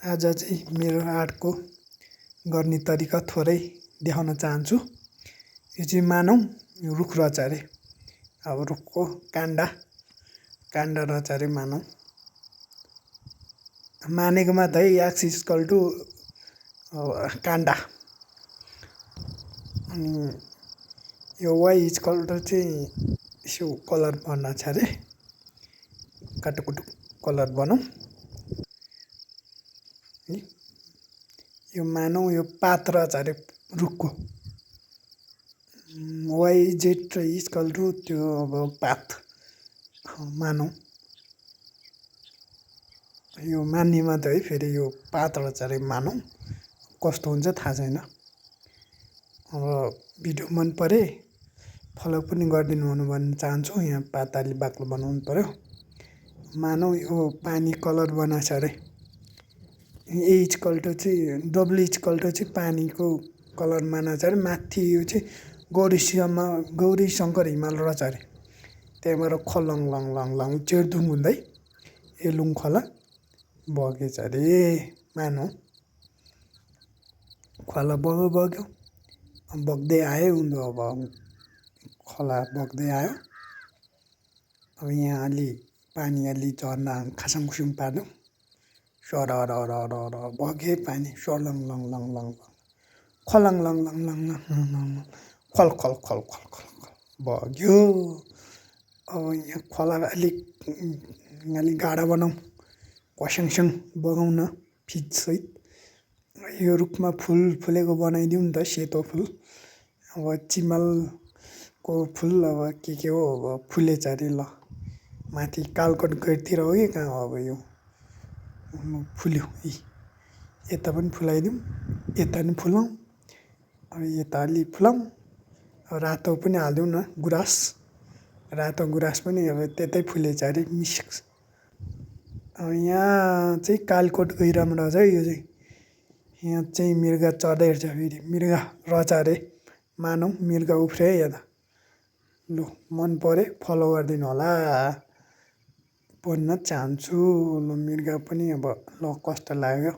आज चाहिँ मेरो आर्टको गर्ने तरिका थोरै देखाउन चाहन्छु। यो चाहिँ मानौँ रुख रहेछ अरे। अब रुखको काण्ड रहेछ अरे मानौँ। मानेकोमा त एक्स इक्वल टु काण्ड, अनि यो वाइ इक्वल टु चाहिँ यसो कलर बनाएको छ अरे। काटुकुटु कलर बनाऊँ। यो मानौँ यो पात रहेछ अरे रुखको। वाइ जेड इक्वल टु त्यो अब पात मानौँ। यो मान्नेमा त है फेरि यो पात रहेछ अरे मानौँ। कस्तो हुन्छ थाहा छैन। अब भिडियो मन परे फलो पनि गरिदिनु हुनु भन्न चाहन्छु। यहाँ पात अलि बाक्लो बनाउनु पर्यो। मानौँ यो पानी कलर बनाएको छ अरे। ए इक्वल टु चाहिँ डब्लु इक्वल टु चाहिँ पानीको कलर मानेको छ अरे। माथि यो चाहिँ गौरीशङ्कर हिमाल रहेछ अरे। त्यहाँबाट खलङ लङ लङ लङ चेर्दुङ हुँदै एलुङ खोला बगेछ अरे मानौँ। खोला बग्यो बग्दै आयो उँधो। अब खोला बग्दै आयो। अब यहाँ अलि पानी अलि झर्ना खासाङखुसुङ पार्यो। सरर बगे पानी सरलङ लङ लङ लङ खलङ लङ लङ लङ लङ खल खल खल खल खल बग्यो। अब यहाँ खोला अलिक गाढा बनाऊँ। क्वास्याङस्याङ बगाउन फिटसहित। यो रुखमा फुल फुलेको बनाइदिउँ नि त, सेतो फुल। अब चिमलको फुल अब के हो अब फुलेछ अरे। ल माथि कालकोट गैरतिर हो कि कहाँ हो अब यो फुल्यो। यता पनि फुलाइदिउँ, यता पनि फुलाउँ, अब यता अलि फुलाउँ। रातो पनि हालिदिउँ न गुराँस। रातो गुराँस पनि अब त्यतै फुलेछ अरे मिक्स। अब यहाँ चाहिँ कालकोट गैरामा रहेछ है यो चाहिँ। यहाँ चाहिँ मृग चढ्दै रहेछ फेरि। मृग रहेछ अरे मानौँ। मृग उफ्रियो है यता। लु मन परे फलो गरिदिनु होला भन्न चाहन्छु। ल मृग पनि अब ल कस्तो लाग्यो।